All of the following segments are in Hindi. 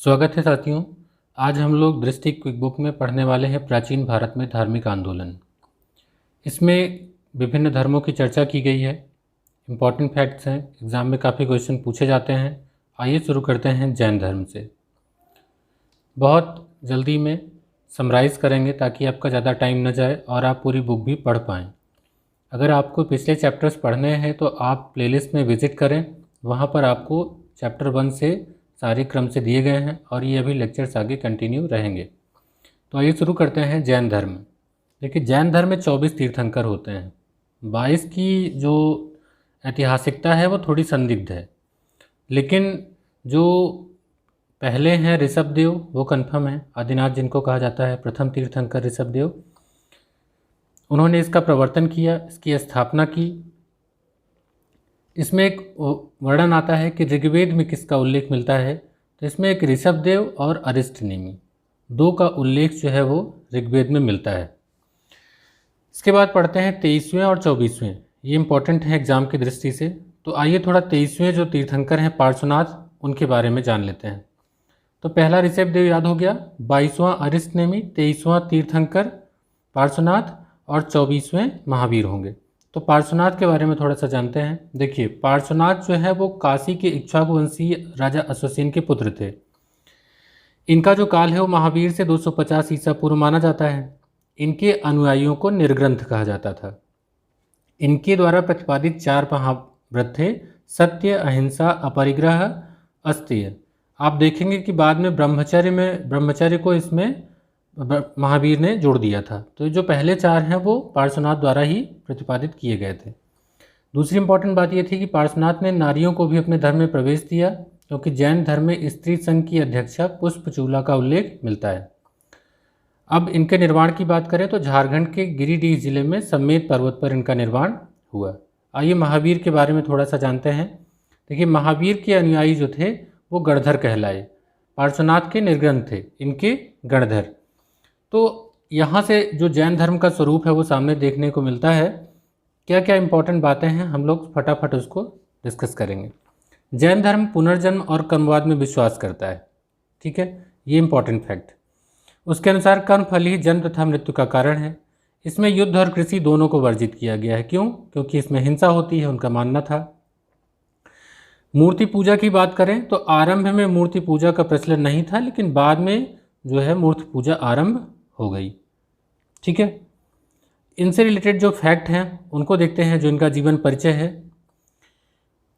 स्वागत है साथियों। आज हम लोग दृष्टि क्विक बुक में पढ़ने वाले हैं प्राचीन भारत में धार्मिक आंदोलन। इसमें विभिन्न धर्मों की चर्चा की गई है। इम्पॉर्टेंट फैक्ट्स हैं, एग्ज़ाम में काफ़ी क्वेश्चन पूछे जाते हैं। आइए शुरू करते हैं जैन धर्म से। बहुत जल्दी में समराइज़ करेंगे ताकि आपका ज़्यादा टाइम न जाए और आप पूरी बुक भी पढ़ पाएँ। अगर आपको पिछले चैप्टर्स पढ़ने हैं तो आप प्लेलिस्ट में विज़िट करें, वहाँ पर आपको चैप्टर 1 से सारे क्रम से दिए गए हैं और ये अभी लेक्चर्स आगे कंटिन्यू रहेंगे। तो आइए शुरू करते हैं जैन धर्म। देखिए, जैन धर्म में 24 तीर्थंकर होते हैं। 22 की जो ऐतिहासिकता है वो थोड़ी संदिग्ध है, लेकिन जो पहले हैं ऋषभदेव वो कन्फर्म है। आदिनाथ जिनको कहा जाता है प्रथम तीर्थंकर ऋषभदेव, उन्होंने इसका प्रवर्तन किया, इसकी स्थापना की। इसमें एक वर्णन आता है कि ऋग्वेद में किसका उल्लेख मिलता है, तो इसमें एक ऋषभदेव और अरिष्टनेमी दो का उल्लेख जो है वो ऋग्वेद में मिलता है। इसके बाद पढ़ते हैं 23वें और 24वें। ये इंपॉर्टेंट है एग्जाम की दृष्टि से। तो आइए थोड़ा 23वें जो तीर्थंकर हैं पार्श्वनाथ, उनके बारे में जान लेते हैं। तो पहला ऋषभदेव याद हो गया, 22वां अरिष्टनेमी, 23वां तीर्थंकर पार्श्वनाथ और 24वें महावीर होंगे। तो पार्श्वनाथ के बारे में थोड़ा सा जानते हैं। देखिए, पार्श्वनाथ जो है वो काशी के इक्ष्वाकु वंशीय राजा अश्वसेन के पुत्र थे। इनका जो काल है वो महावीर से 250 ईसा पूर्व माना जाता है। इनके अनुयायियों को निर्ग्रंथ कहा जाता था। इनके द्वारा प्रतिपादित 4 महाव्रत थे: सत्य, अहिंसा, अपरिग्रह, अस्तेय। आप देखेंगे कि बाद में ब्रह्मचर्य को इसमें महावीर ने जोड़ दिया था। तो जो पहले 4 हैं वो पार्श्वनाथ द्वारा ही प्रतिपादित किए गए थे। दूसरी इंपॉर्टेंट बात ये थी कि पार्श्वनाथ ने नारियों को भी अपने धर्म में प्रवेश दिया, क्योंकि जैन धर्म में स्त्री संघ की अध्यक्षा पुष्पचूला का उल्लेख मिलता है। अब इनके निर्माण की बात करें तो झारखंड के गिरिडीह जिले में सम्मेद पर्वत पर इनका निर्माण हुआ। आइए महावीर के बारे में थोड़ा सा जानते हैं। देखिए, महावीर के अनुयायी जो थे वो गणधर कहलाए। पार्श्वनाथ के निर्ग्रंथ थे, इनके गणधर। तो यहाँ से जो जैन धर्म का स्वरूप है वो सामने देखने को मिलता है। क्या क्या इंपॉर्टेंट बातें हैं हम लोग फटाफट उसको डिस्कस करेंगे। जैन धर्म पुनर्जन्म और कर्मवाद में विश्वास करता है। ठीक है, ये इंपॉर्टेंट फैक्ट। उसके अनुसार कर्म फल ही जन्म तथा मृत्यु का कारण है। इसमें युद्ध और कृषि दोनों को वर्जित किया गया है। क्यों? क्योंकि इसमें हिंसा होती है, उनका मानना था। मूर्ति पूजा की बात करें तो आरंभ में मूर्ति पूजा का प्रचलन नहीं था, लेकिन बाद में जो है मूर्ति पूजा आरंभ हो गई। ठीक है, इनसे रिलेटेड जो फैक्ट हैं उनको देखते हैं, जो इनका जीवन परिचय है।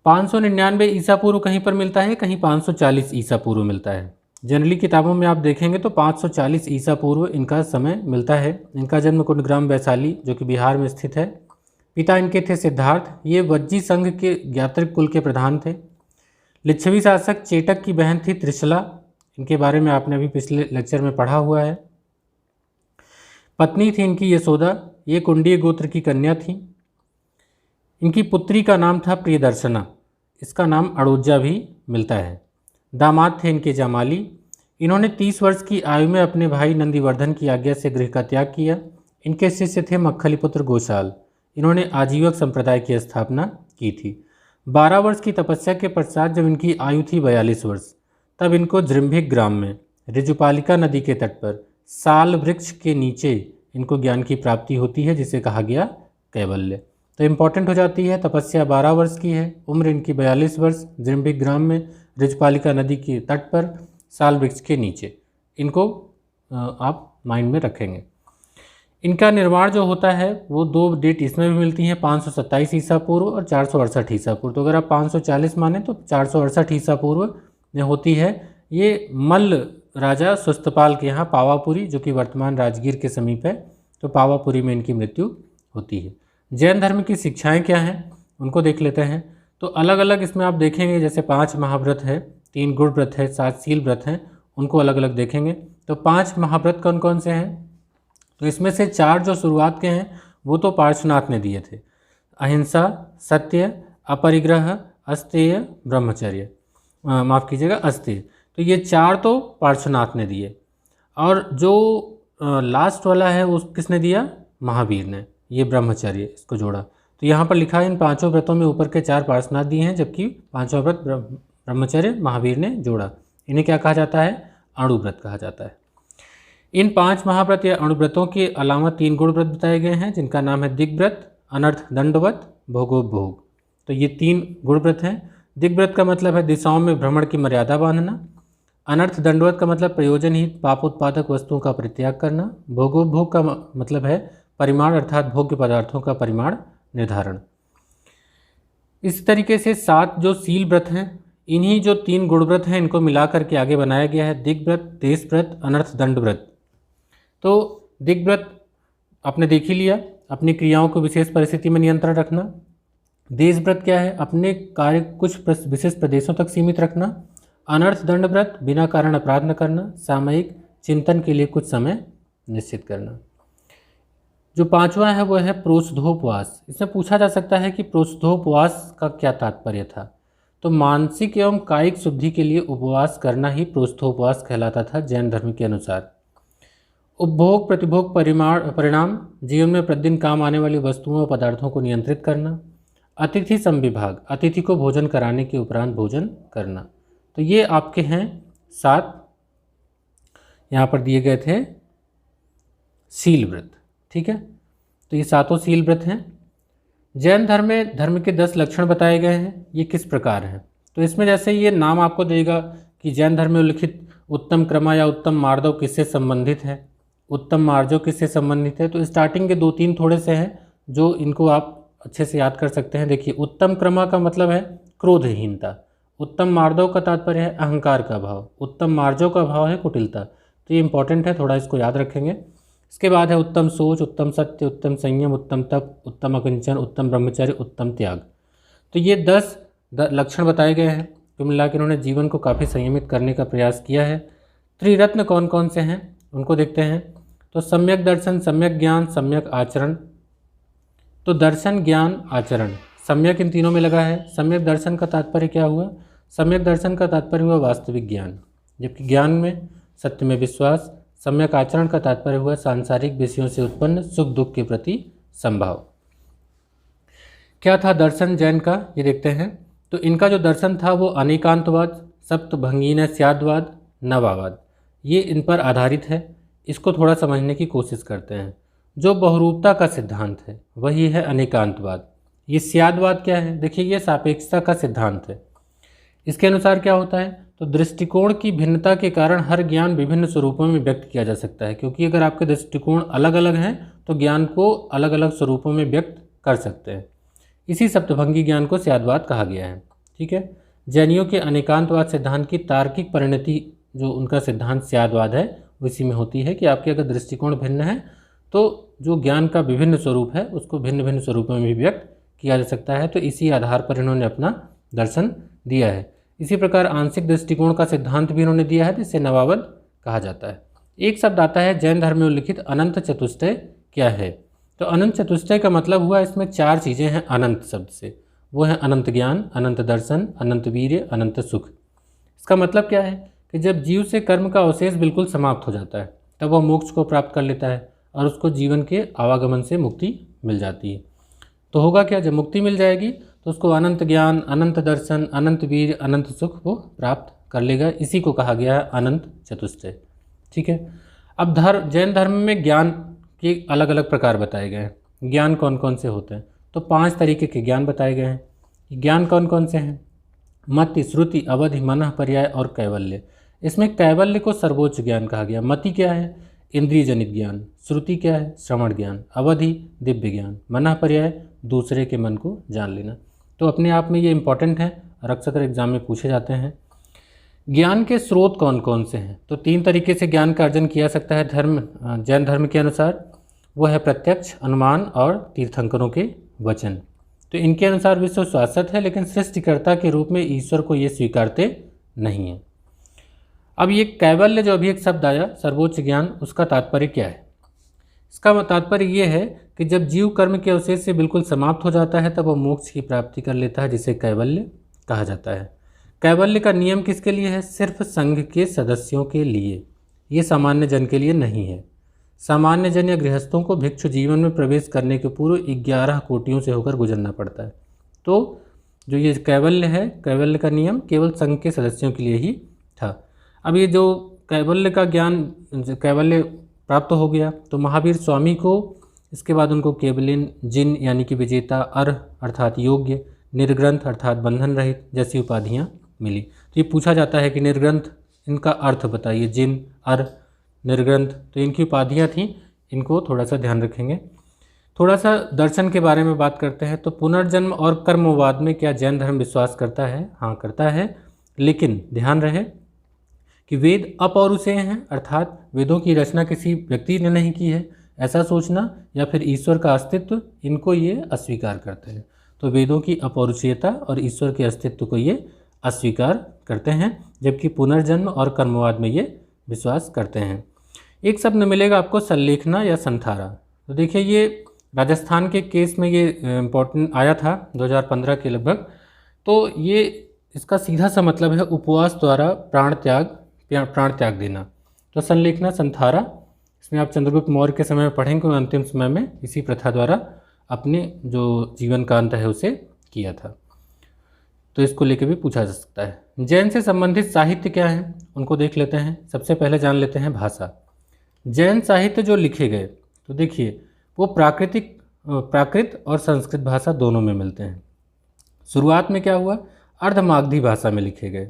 599 ईसा पूर्व कहीं पर मिलता है, कहीं 540 ईसा पूर्व मिलता है। जनरली किताबों में आप देखेंगे तो 540 ईसा पूर्व इनका समय मिलता है। इनका जन्म कुंडग्राम वैशाली जो कि बिहार में स्थित है। पिता इनके थे सिद्धार्थ, ये वज्जी संघ के ज्ञात्रिक कुल के प्रधान थे। लिच्छवी शासक चेटक की बहन थी त्रिशला, इनके बारे में आपने अभी पिछले लेक्चर में पढ़ा हुआ है। पत्नी थी इनकी यशोदा, ये कुंडीय गोत्र की कन्या थी। इनकी पुत्री का नाम था प्रियदर्शना, इसका नाम अड़ोजा भी मिलता है। दामाद थे इनके जामाली। इन्होंने 30 वर्ष की आयु में अपने भाई नंदीवर्धन की आज्ञा से गृह का त्याग किया। इनके शिष्य थे मक्खलीपुत्र गोशाल। इन्होंने आजीवक संप्रदाय की स्थापना की थी। 12 वर्ष की तपस्या के पश्चात जब इनकी आयु थी 42 वर्ष, तब इनको जृंभिक ग्राम में ऋजुपालिका नदी के तट पर साल वृक्ष के नीचे इनको ज्ञान की प्राप्ति होती है, जिसे कहा गया कैवल्य। तो इम्पॉर्टेंट हो जाती है, तपस्या 12 वर्ष की है, उम्र इनकी 42 वर्ष, जृंभिक ग्राम में ऋजुपालिका नदी के तट पर साल वृक्ष के नीचे। इनको आप माइंड में रखेंगे। इनका निर्माण जो होता है वो 2 डेट इसमें भी मिलती हैं, 527 ईसा पूर्व और 468 ईसा पूर्व। तो अगर आप 540 माने तो 468 ईसा पूर्व में होती है। ये मल्ल राजा सुस्तपाल के यहाँ पावापुरी, जो कि वर्तमान राजगीर के समीप है, तो पावापुरी में इनकी मृत्यु होती है। जैन धर्म की शिक्षाएं क्या हैं उनको देख लेते हैं। तो अलग अलग इसमें आप देखेंगे, जैसे 5 महाव्रत है, 3 गुण व्रत है, 7 शील व्रत हैं, उनको अलग अलग देखेंगे। तो 5 महाव्रत कौन कौन से हैं? तो इसमें से 4 जो शुरुआत के हैं वो तो पार्श्वनाथ ने दिए थे: अहिंसा, सत्य, अपरिग्रह, अस्तेय, ब्रह्मचर्य, माफ़ कीजिएगा, अस्तेय। तो ये 4 तो पार्श्वनाथ ने दिए। और जो लास्ट वाला है वो किसने दिया? महावीर ने। ये ब्रह्मचर्य, इसको जोड़ा। तो यहाँ पर लिखा है इन 5 व्रतों में ऊपर के 4 पार्श्वनाथ दिए हैं, जबकि 5वां व्रत ब्रह्मचर्य महावीर ने जोड़ा। इन्हें क्या कहा जाता है? अणुव्रत कहा जाता है। इन 5 महाव्रत या अणुव्रतों के अलावा 3 गुणव्रत बताए गए हैं, जिनका नाम है दिग्व्रत, अनर्थ दंडवत, भोगोपभोग। तो ये 3 गुणव्रत हैं। दिग्व्रत का मतलब है दिशाओं में भ्रमण की मर्यादा बांधना। अनर्थ दंडवत का मतलब प्रयोजनहीन पापोत्पादक वस्तुओं का परित्याग करना। भोगोपभोग का मतलब है परिमाण अर्थात भोग्य पदार्थों का परिमाण निर्धारण। इस तरीके से 7 जो शील व्रत हैं, इन्हीं जो 3 गुणव्रत हैं, इनको मिलाकर के आगे बनाया गया है दिग्व्रत, देशव्रत, अनर्थ दंडव्रत। तो दिग्व्रत आपने देख ही लिया, अपनी क्रियाओं को विशेष परिस्थिति में नियंत्रण रखना। देशव्रत क्या है? अपने कार्य कुछ विशेष प्रदेशों तक सीमित रखना। अनर्थ दंडव्रत बिना कारण अपराध न करना, सामयिक चिंतन के लिए कुछ समय निश्चित करना। जो 5वां है वो है प्रोषधोपवास। इसमें पूछा जा सकता है कि प्रोषधोपवास का क्या तात्पर्य था? तो मानसिक एवं कायिक शुद्धि के लिए उपवास करना ही प्रोषधोपवास कहलाता था जैन धर्म के अनुसार। उपभोग प्रतिभोग परिणाम जीवन में प्रतिदिन काम आने वाली वस्तुओं और पदार्थों को नियंत्रित करना। अतिथि संविभाग, अतिथि को भोजन कराने के उपरांत भोजन करना। तो ये आपके हैं 7 यहाँ पर दिए गए थे शील व्रत। ठीक है, तो ये 7 शील व्रत हैं। जैन धर्म में धर्म के 10 लक्षण बताए गए हैं। ये किस प्रकार हैं? तो इसमें जैसे ये नाम आपको देगा कि जैन धर्म में उल्लिखित उत्तम क्रमा या उत्तम मार्दव किससे संबंधित है, उत्तम मार्जव किससे संबंधित है। तो स्टार्टिंग के 2-3 थोड़े से हैं जो इनको आप अच्छे से याद कर सकते हैं। देखिए, उत्तम क्रमा का मतलब है क्रोधहीनता, उत्तम मार्दव का तात्पर्य है अहंकार का भाव, उत्तम मार्जव का भाव है कुटिलता। तो ये इंपॉर्टेंट है, थोड़ा इसको याद रखेंगे। इसके बाद है उत्तम सोच, उत्तम सत्य, उत्तम संयम, उत्तम तप, उत्तम अकिंचन, उत्तम ब्रह्मचर्य, उत्तम त्याग। तो ये 10 लक्षण बताए गए हैं। तो मिला के उन्होंने जीवन को काफ़ी संयमित करने का प्रयास किया है। त्रिरत्न कौन कौन से हैं उनको देखते हैं। तो सम्यक दर्शन, सम्यक ज्ञान, सम्यक आचरण। तो दर्शन, ज्ञान, आचरण, सम्यक इन तीनों में लगा है। सम्यक दर्शन का तात्पर्य क्या हुआ? सम्यक दर्शन का तात्पर्य हुआ वास्तविक ज्ञान, जबकि ज्ञान में सत्य में विश्वास। सम्यक आचरण का तात्पर्य हुआ सांसारिक विषयों से उत्पन्न सुख दुख के प्रति संभाव। क्या था दर्शन जैन का, ये देखते हैं। तो इनका जो दर्शन था वो अनेकांतवाद, सप्तभंगीन स्याद्वाद, नवावाद, ये इन पर आधारित है। इसको थोड़ा समझने की कोशिश करते हैं। जो बहुरूपता का सिद्धांत है वही है अनेकांतवाद। ये स्याद्वाद क्या है? देखिए, ये सापेक्षता का सिद्धांत है। इसके अनुसार क्या होता है? तो दृष्टिकोण की भिन्नता के कारण हर ज्ञान विभिन्न स्वरूपों में व्यक्त किया जा सकता है, क्योंकि अगर आपके दृष्टिकोण अलग अलग हैं तो ज्ञान को अलग अलग स्वरूपों में व्यक्त कर सकते हैं। इसी सप्तभंगी ज्ञान को स्याद्वाद कहा गया है। ठीक है, जैनियों के अनेकांतवाद सिद्धांत की तार्किक परिणति जो उनका सिद्धांत स्याद्वाद है उसी में होती है कि आपके अगर दृष्टिकोण भिन्न है तो जो ज्ञान का विभिन्न स्वरूप है उसको भिन्न भिन्न स्वरूपों में भी व्यक्त किया जा सकता है। तो इसी आधार पर इन्होंने अपना दर्शन दिया है। इसी प्रकार आंशिक दृष्टिकोण का सिद्धांत भी इन्होंने दिया है, जिसे नवावद कहा जाता है। एक शब्द आता है जैन धर्म में उल्लिखित अनंत चतुष्टय क्या है? तो अनंत चतुष्टय का मतलब हुआ इसमें 4 चीज़ें हैं अनंत शब्द से। वो है अनंत ज्ञान, अनंत दर्शन, अनंत वीर्य, अनंत सुख। इसका मतलब क्या है कि जब जीव से कर्म का अवशेष बिल्कुल समाप्त हो जाता है तब वह मोक्ष को प्राप्त कर लेता है और उसको जीवन के आवागमन से मुक्ति मिल जाती है। तो होगा क्या? जब मुक्ति मिल जाएगी तो उसको अनंत ज्ञान, अनंत दर्शन, अनंत वीर, अनंत सुख वो प्राप्त कर लेगा। इसी को कहा गया है अनंत चतुष्टय। ठीक है, अब जैन धर्म में ज्ञान के अलग अलग प्रकार बताए गए हैं। ज्ञान कौन कौन से होते हैं? तो 5 तरीके के ज्ञान बताए गए हैं। ज्ञान कौन कौन से हैं? मति, श्रुति, अवधि, मनः, पर्याय और कैवल्य। इसमें कैवल्य को सर्वोच्च ज्ञान कहा गया। मति क्या है? इंद्रिय जनित ज्ञान। श्रुति क्या है? श्रवण ज्ञान। अवधि दिव्य ज्ञान। मनः पर्याय दूसरे के मन को जान लेना। तो अपने आप में ये इंपॉर्टेंट है और अक्सर एग्जाम में पूछे जाते हैं। ज्ञान के स्रोत कौन कौन से हैं? तो 3 तरीके से ज्ञान का अर्जन किया सकता है जैन धर्म के अनुसार। वो है प्रत्यक्ष, अनुमान और तीर्थंकरों के वचन। तो इनके अनुसार विश्व शाश्वत है, लेकिन सृष्टिकर्ता के रूप में ईश्वर को ये स्वीकारते नहीं हैं। अब ये कैवल्य जो अभी एक शब्द आया, सर्वोच्च ज्ञान, उसका तात्पर्य क्या है? इसका तात्पर्य ये है कि जब जीव कर्म के अवशेष से बिल्कुल समाप्त हो जाता है तब वह मोक्ष की प्राप्ति कर लेता है, जिसे कैवल्य कहा जाता है। कैवल्य का नियम किसके लिए है? सिर्फ संघ के सदस्यों के लिए, ये सामान्य जन के लिए नहीं है। सामान्य जन या गृहस्थों को भिक्षु जीवन में प्रवेश करने के पूर्व 11 कोटियों से होकर गुजरना पड़ता है। तो जो ये कैवल्य है, कैवल्य का नियम केवल संघ के सदस्यों के लिए ही था। अब ये जो कैवल्य का ज्ञान, कैवल्य प्राप्त हो गया, तो महावीर स्वामी को इसके बाद उनको केवलिन, जिन यानी कि विजेता, अर्थात योग्य, निर्ग्रंथ अर्थात बंधन रहित जैसी उपाधियाँ मिली। तो ये पूछा जाता है कि निर्ग्रंथ, इनका अर्थ बताइए, जिन, निर्ग्रंथ, तो इनकी उपाधियाँ थीं, इनको थोड़ा सा ध्यान रखेंगे। थोड़ा सा दर्शन के बारे में बात करते हैं। तो पुनर्जन्म और कर्मवाद में क्या जैन धर्म विश्वास करता है? हाँ, करता है, लेकिन ध्यान रहे कि वेद अपौरुषेय हैं, अर्थात वेदों की रचना किसी व्यक्ति ने नहीं की है, ऐसा सोचना, या फिर ईश्वर का अस्तित्व, इनको ये अस्वीकार करते हैं। तो वेदों की अपौरुषेयता और ईश्वर के अस्तित्व को ये अस्वीकार करते हैं, जबकि पुनर्जन्म और कर्मवाद में ये विश्वास करते हैं। एक शब्द मिलेगा आपको, संलेखना या संथारा। तो देखिए, ये राजस्थान के केस में ये इम्पोर्टेंट आया था 2015 के लगभग। तो ये इसका सीधा सा मतलब है उपवास द्वारा प्राण त्याग देना। तो संलेखना, संथारा, इसमें आप चंद्रगुप्त मौर्य के समय में पढ़ेंगे, अंतिम समय में इसी प्रथा द्वारा अपने जो जीवन का अंत है उसे किया था। तो इसको लेकर भी पूछा जा सकता है। जैन से संबंधित साहित्य क्या है, उनको देख लेते हैं। सबसे पहले जान लेते हैं भाषा। जैन साहित्य जो लिखे गए, तो देखिए वो प्राकृत और संस्कृत भाषा दोनों में मिलते हैं। शुरुआत में क्या हुआ, अर्धमागधी भाषा में लिखे गए,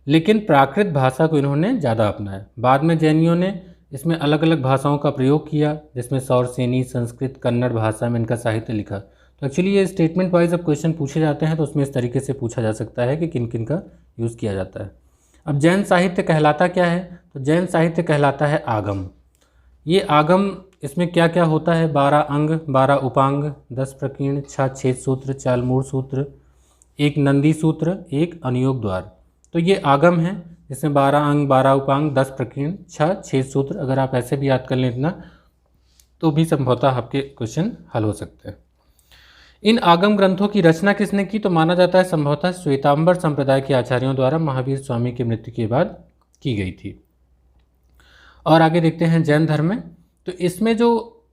लेकिन प्राकृत भाषा को इन्होंने ज़्यादा अपनाया। बाद में जैनियों ने इसमें अलग अलग भाषाओं का प्रयोग किया, जिसमें सौरसेनी, संस्कृत, कन्नड़ भाषा में इनका साहित्य लिखा। तो एक्चुअली ये स्टेटमेंट वाइज अब क्वेश्चन पूछे जाते हैं, तो उसमें इस तरीके से पूछा जा सकता है कि किन किन का यूज़ किया जाता है। अब जैन साहित्य कहलाता क्या है? तो जैन साहित्य कहलाता है आगम। ये आगम, इसमें क्या क्या होता है? 12 अंग, 12 उपांग, 10 प्रकीर्ण, 6 छेद सूत्र, 4 मूल सूत्र, 1 नंदी सूत्र, 1 अनुयोग द्वार। तो ये आगम है, जिसमें 12 अंग, 12 उपांग, 10 प्रकीर्ण, 6 छेद सूत्र। अगर आप ऐसे भी याद कर लें इतना, तो भी संभवतः आपके क्वेश्चन हल हो सकते हैं। इन आगम ग्रंथों की रचना किसने की? तो माना जाता है संभवतः श्वेतांबर संप्रदाय के आचार्यों द्वारा महावीर स्वामी की मृत्यु के बाद की गई थी। और आगे देखते हैं जैन धर्म में। तो इसमें जो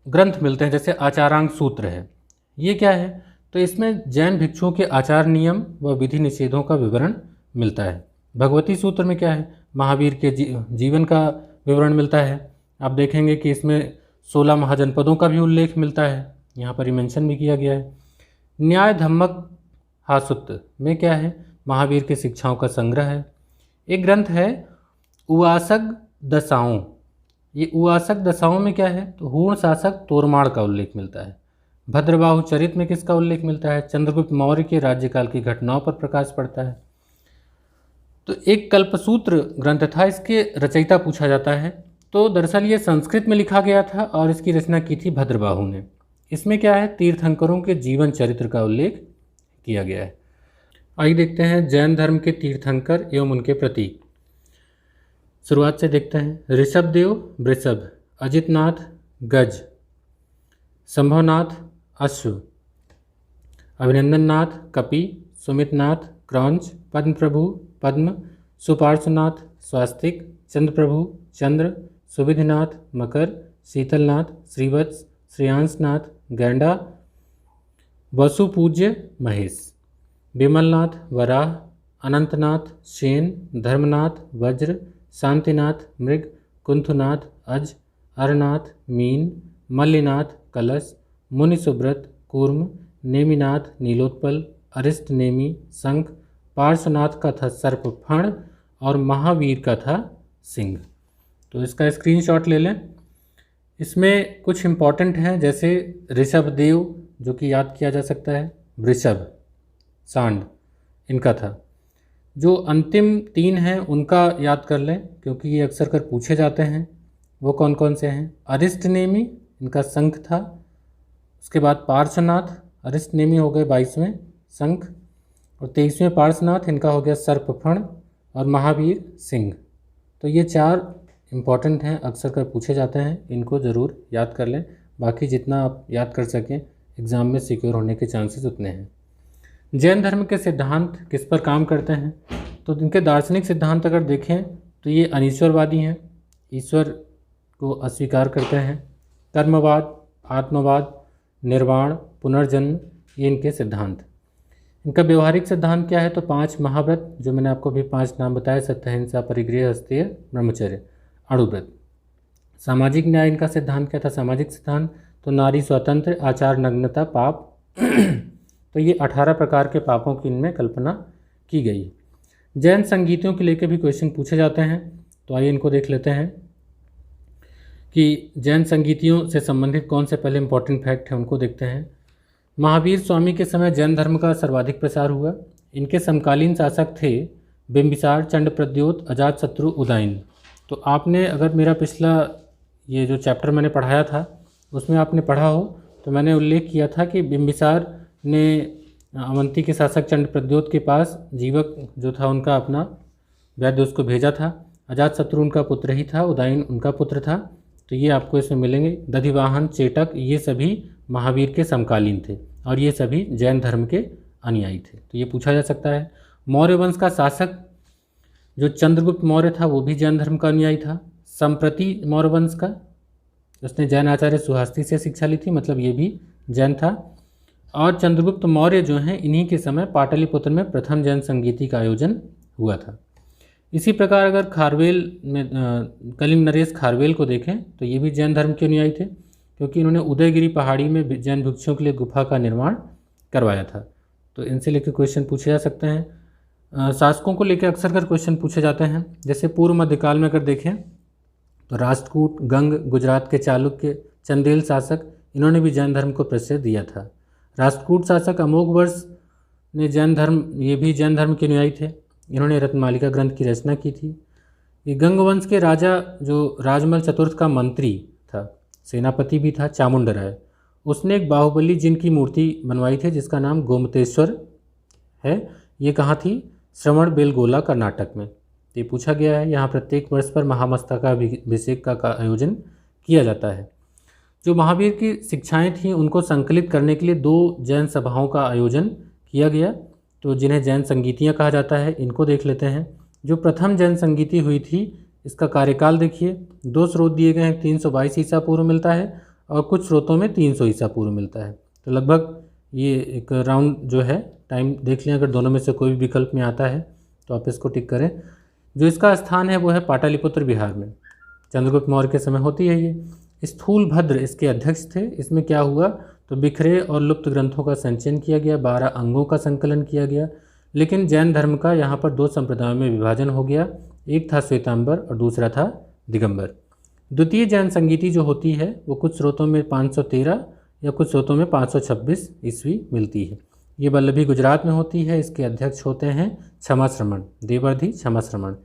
ग्रंथ मिलते हैं, जैसे आचारांग सूत्र है, ये क्या है? तो इसमें जैन भिक्षुओं के आचार नियम व विधि निषेधों का विवरण मिलता है। भगवती सूत्र में क्या है? महावीर के जीवन का विवरण मिलता है। आप देखेंगे कि इसमें 16 महाजनपदों का भी उल्लेख मिलता है, यहाँ पर ही मेंशन भी किया गया है। न्याय धम्मक हासुत्त में क्या है? महावीर की शिक्षाओं का संग्रह है। एक ग्रंथ है उवासक दशाओं। ये उवासक दशाओं में क्या है? तो हूण शासक तोरमाड़ का उल्लेख मिलता है। भद्रबाहु चरित में किसका उल्लेख मिलता है? चंद्रगुप्त मौर्य के राज्यकाल की घटनाओं पर प्रकाश पड़ता है। तो एक कल्पसूत्र ग्रंथ था, इसके रचयिता पूछा जाता है। तो दरअसल ये संस्कृत में लिखा गया था और इसकी रचना की थी भद्रबाहु ने। इसमें क्या है? तीर्थंकरों के जीवन चरित्र का उल्लेख किया गया है। आइए देखते हैं जैन धर्म के तीर्थंकर एवं उनके प्रतीक। शुरुआत से देखते हैं। ऋषभदेव वृषभ, अजितनाथ गज, संभवनाथ अश्व, अभिनंदननाथ कपि, सुमितनाथ क्रौंच, पद्म प्रभु पद्म, सुपार्श्वनाथ स्वास्तिक, चंद्र प्रभु चंद्र, सुविधिनाथ मकर, शीतलनाथ श्रीवत्स, श्रेयांसनाथ गैंडा, वसुपूज्य महेश, विमलनाथ वराह, अनंतनाथ शेन, धर्मनाथ वज्र, शांतिनाथ मृग, कुंथुनाथ अज, अरनाथ मीन, मल्लिनाथ कलश, मुनि सुब्रत कूर्म, नेमिनाथ नीलोत्पल, अरिष्ट नेमी शंख, पार्श्वनाथ का था सर्प फण और महावीर का था सिंह। तो इसका स्क्रीनशॉट ले लें। इसमें कुछ इम्पॉर्टेंट हैं, जैसे ऋषभदेव जो कि याद किया जा सकता है, वृषभ सांड इनका था। जो अंतिम 3 हैं उनका याद कर लें, क्योंकि ये अक्सर कर पूछे जाते हैं। वो कौन कौन से हैं? अरिष्ट नेमी, इनका शंख था। उसके बाद पार्श्वनाथ, अरिष्ट नेमी हो गए 22वें शंख, और 23वें पार्श्वनाथ, इनका हो गया सर्पफण, और महावीर सिंह। तो ये 4 इम्पॉर्टेंट हैं, अक्सर कर पूछे जाते हैं, इनको ज़रूर याद कर लें। बाकी जितना आप याद कर सकें, एग्ज़ाम में सिक्योर होने के चांसेस उतने हैं। जैन धर्म के सिद्धांत किस पर काम करते हैं? तो इनके दार्शनिक सिद्धांत अगर देखें तो ये अनीश्वरवादी हैं, ईश्वर को अस्वीकार करते हैं। कर्मवाद, आत्मवाद, निर्वाण, पुनर्जन्म, ये इनके सिद्धांत। इनका व्यवहारिक सिद्धांत क्या है? तो 5 महाव्रत, जो मैंने आपको भी 5 नाम बताए, सत्य, अहिंसा, परिग्रह, अस्तेय, ब्रह्मचर्य, अणुव्रत। सामाजिक न्याय इनका सिद्धांत क्या था? सामाजिक सिद्धांत तो नारी स्वतंत्र, आचार, नग्नता, पाप तो ये 18 प्रकार के पापों की इनमें कल्पना की गई है। जैन संगीतियों के लेकर भी क्वेश्चन पूछे जाते हैं, तो आइए इनको देख लेते हैं कि जैन संगीतियों से संबंधित कौन से पहले इंपॉर्टेंट फैक्ट हैं, उनको देखते हैं। महावीर स्वामी के समय जैन धर्म का सर्वाधिक प्रसार हुआ। इनके समकालीन शासक थे बिंबिसार, चंडप्रद्योत, अजातशत्रु, उदयन। तो आपने अगर मेरा पिछला ये जो चैप्टर मैंने पढ़ाया था उसमें आपने पढ़ा हो तो मैंने उल्लेख किया था कि बिंबिसार ने अवंती के शासक चंडप्रद्योत के पास जीवक जो था उनका अपना वैद्य उसको भेजा था। अजातशत्रु उनका पुत्र ही था, उदयन उनका पुत्र था। तो ये आपको इसमें मिलेंगे। दधिवाहन, चेटक, ये सभी महावीर के समकालीन थे और ये सभी जैन धर्म के अनुयायी थे। तो ये पूछा जा सकता है। मौर्य वंश का शासक जो चंद्रगुप्त मौर्य था वो भी जैन धर्म का अनुयायी था। संप्रति मौर्य वंश का, उसने जैन आचार्य सुहास्ती से शिक्षा ली थी, मतलब ये भी जैन था। और चंद्रगुप्त मौर्य जो हैं इन्हीं के समय पाटलिपुत्र में प्रथम जैन संगीति का आयोजन हुआ था। इसी प्रकार अगर खारवेल में कलिंग नरेश खारवेल को देखें तो ये भी जैन धर्म के अनुयायी थे, क्योंकि इन्होंने उदयगिरी पहाड़ी में जैन भिक्षुओं के लिए गुफा का निर्माण करवाया था। तो इनसे लेकर क्वेश्चन पूछे जा सकते हैं। शासकों को लेकर अक्सर कर क्वेश्चन पूछे जाते हैं। जैसे पूर्व मध्यकाल में अगर देखें तो राष्ट्रकूट, गंग, गुजरात के चालुक्य, चंदेल शासक, इन्होंने भी जैन धर्म को प्रसिद्ध दिया था। राष्ट्रकूट शासक अमोघवर्ष ने जैन धर्म, ये भी जैन धर्म के अनुयायी थे। इन्होंने रत्नमालिका ग्रंथ की रचना की थी। ये गंग वंश के राजा जो राजमल चतुर्थ का मंत्री था, सेनापति भी था, चामुंडराय, उसने एक बाहुबली जिन की मूर्ति बनवाई थी जिसका नाम गोमतेश्वर है। ये कहाँ थी? श्रवण बेलगोला, कर्नाटक में। ये पूछा गया है। यहाँ प्रत्येक वर्ष पर महामस्तकाभिषेक का आयोजन किया जाता है। जो महावीर की शिक्षाएं थीं उनको संकलित करने के लिए 2 जैन सभाओं का आयोजन किया गया, तो जिन्हें जैन संगीतियाँ कहा जाता है। इनको देख लेते हैं। जो प्रथम जैन संगीति हुई थी इसका कार्यकाल देखिए। 2 स्रोत दिए गए हैं, 322 ईसा पूर्व मिलता है और कुछ स्रोतों में 300 ईसा पूर्व मिलता है। तो लगभग ये एक राउंड जो है टाइम देख लें। अगर दोनों में से कोई भी विकल्प में आता है तो आप इसको टिक करें। जो इसका स्थान है वो है पाटलिपुत्र, बिहार में। चंद्रगुप्त मौर्य के समय होती है ये। स्थूलभद्र इसके अध्यक्ष थे। इसमें क्या हुआ तो बिखरे और लुप्त ग्रंथों का संचयन किया गया, 12 अंगों का संकलन किया गया। लेकिन जैन धर्म का यहाँ पर 2 संप्रदायों में विभाजन हो गया। एक था श्वेतांबर और दूसरा था दिगंबर। द्वितीय जैन संगीति जो होती है वो कुछ स्रोतों में 513 या कुछ स्रोतों में 526 ईस्वी मिलती है। ये वल्लभी गुजरात में होती है। इसके अध्यक्ष होते हैं क्षमाश्रमण, देवर्धि क्षमाश्रमण।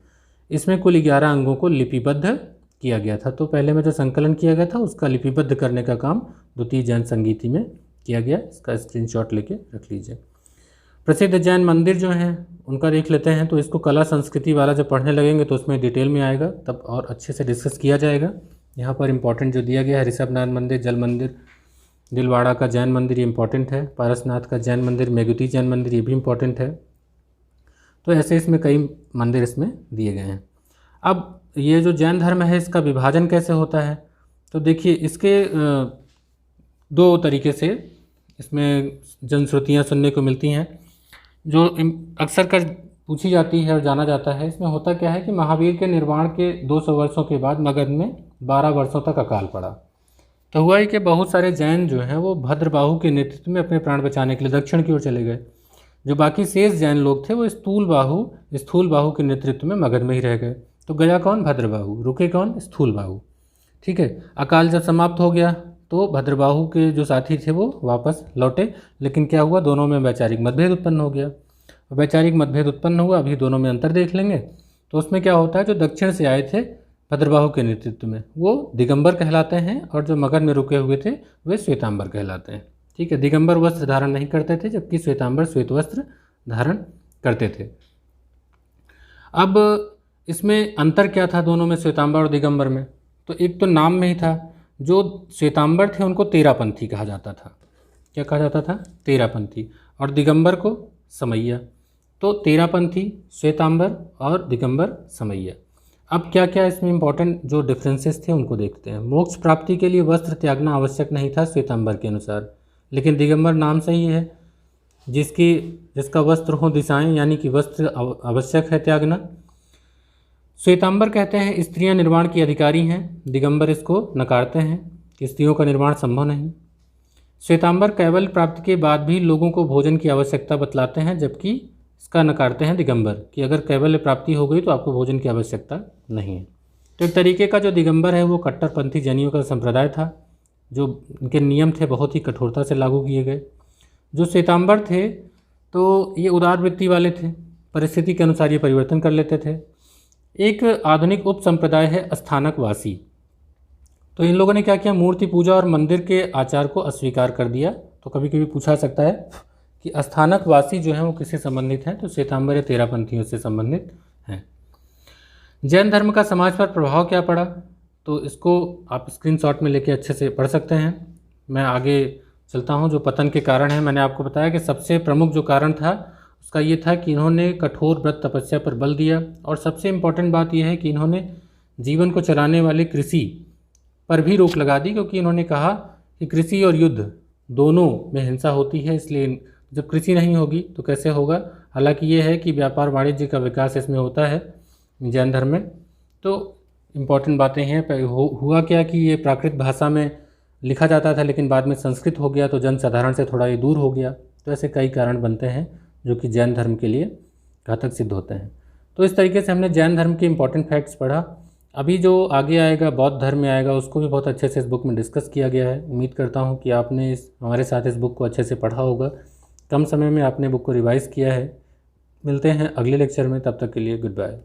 इसमें कुल 11 अंगों को लिपिबद्ध किया गया था। तो पहले में जो संकलन किया गया था उसका लिपिबद्ध करने का काम द्वितीय जैन संगीति में किया गया। इसका स्क्रीनशॉट लेके रख लीजिए। प्रसिद्ध जैन मंदिर जो हैं उनका देख लेते हैं। तो इसको कला संस्कृति वाला जब पढ़ने लगेंगे तो उसमें डिटेल में आएगा, तब और अच्छे से डिस्कस किया जाएगा। यहाँ पर इंपॉर्टेंट जो दिया गया है, ऋषभनाथ मंदिर, जल मंदिर, दिलवाड़ा का जैन मंदिर, ये इंपॉर्टेंट है। पारसनाथ का जैन मंदिर, मेगुती जैन मंदिर, ये भी इंपॉर्टेंट है। तो ऐसे इसमें कई मंदिर इसमें दिए गए हैं। अब ये जो जैन धर्म है इसका विभाजन कैसे होता है? तो देखिए इसके 2 तरीके से इसमें जनश्रुतियाँ सुनने को मिलती हैं जो अक्सर कर पूछी जाती है और जाना जाता है। इसमें होता क्या है कि महावीर के निर्वाण के 200 वर्षों के बाद मगध में 12 वर्षों तक अकाल पड़ा। तो हुआ ही कि बहुत सारे जैन जो हैं वो भद्रबाहु के नेतृत्व में अपने प्राण बचाने के लिए दक्षिण की ओर चले गए। जो बाकी शेष जैन लोग थे वो स्थूल बाहु के नेतृत्व में मगध में ही रह गए। तो गया कौन? भद्रबाहु। रुके कौन? स्थूल बाहु। ठीक है। अकाल जब समाप्त हो गया तो भद्रबाहु के जो साथी थे वो वापस लौटे। लेकिन क्या हुआ? दोनों में वैचारिक मतभेद उत्पन्न हो गया। वैचारिक मतभेद उत्पन्न हुआ, अभी दोनों में अंतर देख लेंगे। तो उसमें क्या होता है, जो दक्षिण से आए थे भद्रबाहु के नेतृत्व में वो दिगंबर कहलाते हैं और जो मगध में रुके हुए थे वे श्वेतांबर कहलाते हैं। ठीक है। दिगंबर वस्त्र धारण नहीं करते थे जबकि श्वेतांबर श्वेत वस्त्र धारण करते थे। अब इसमें अंतर क्या था दोनों में, श्वेतांबर और दिगंबर में? तो एक तो नाम में ही था। जो श्वेतांबर थे उनको तेरापंथी कहा जाता था। क्या कहा जाता था? तेरापंथी। और दिगंबर को समैया। तो तेरापंथी, श्वेतांबर और दिगंबर, समैया। अब क्या क्या इसमें इंपॉर्टेंट जो डिफरेंसेस थे उनको देखते हैं। मोक्ष प्राप्ति के लिए वस्त्र त्यागना आवश्यक नहीं था श्वेतांबर के अनुसार, लेकिन दिगंबर नाम से ही है। जिसका वस्त्र हो दिशाएं, यानी कि वस्त्र आवश्यक है त्यागना। श्वेतांबर कहते हैं स्त्रियां निर्वाण की अधिकारी हैं, दिगंबर इसको नकारते हैं कि स्त्रियों का निर्वाण संभव नहीं। श्वेतांबर कैवल्य प्राप्ति के बाद भी लोगों को भोजन की आवश्यकता बतलाते हैं, जबकि इसका नकारते हैं दिगंबर कि अगर कैवल्य प्राप्ति हो गई तो आपको भोजन की आवश्यकता नहीं है। तो एक तरीके का जो दिगंबर है वो कट्टरपंथी जैनियों का संप्रदाय था, जो इनके नियम थे बहुत ही कठोरता से लागू किए गए। जो श्वेतांबर थे तो ये उदार वृत्ति वाले थे, परिस्थिति के अनुसार ये परिवर्तन कर लेते थे। एक आधुनिक उप संप्रदाय है अस्थानकवासी। तो इन लोगों ने क्या किया, मूर्ति पूजा और मंदिर के आचार को अस्वीकार कर दिया। तो कभी कभी पूछा सकता है कि अस्थानकवासी जो हैं वो किससे संबंधित हैं, तो श्वेतांबर या तेरापंथियों से संबंधित हैं। जैन धर्म का समाज पर प्रभाव क्या पड़ा, तो इसको आप स्क्रीनशॉट में लेके अच्छे से पढ़ सकते हैं। मैं आगे चलता हूँ। जो पतन के कारण हैं, मैंने आपको बताया कि सबसे प्रमुख जो कारण था उसका ये था कि इन्होंने कठोर व्रत तपस्या पर बल दिया, और सबसे इम्पॉर्टेंट बात यह है कि इन्होंने जीवन को चलाने वाले कृषि पर भी रोक लगा दी, क्योंकि इन्होंने कहा कि कृषि और युद्ध दोनों में हिंसा होती है, इसलिए जब कृषि नहीं होगी तो कैसे होगा। हालांकि ये है कि व्यापार वाणिज्य का विकास इसमें होता है जैन धर्म में। तो इम्पॉर्टेंट बातें हैं। हुआ क्या कि ये प्राकृत भाषा में लिखा जाता था, लेकिन बाद में संस्कृत हो गया, तो जनसाधारण से थोड़ा ये दूर हो गया। तो ऐसे कई कारण बनते हैं जो कि जैन धर्म के लिए घातक सिद्ध होते हैं। तो इस तरीके से हमने जैन धर्म के इंपॉर्टेंट फैक्ट्स पढ़ा। अभी जो आगे आएगा बौद्ध धर्म में आएगा, उसको भी बहुत अच्छे से इस बुक में डिस्कस किया गया है। उम्मीद करता हूँ कि आपने हमारे साथ इस बुक को अच्छे से पढ़ा होगा, कम समय में आपने बुक को रिवाइज़ किया है। मिलते हैं अगले लेक्चर में, तब तक के लिए गुड बाय।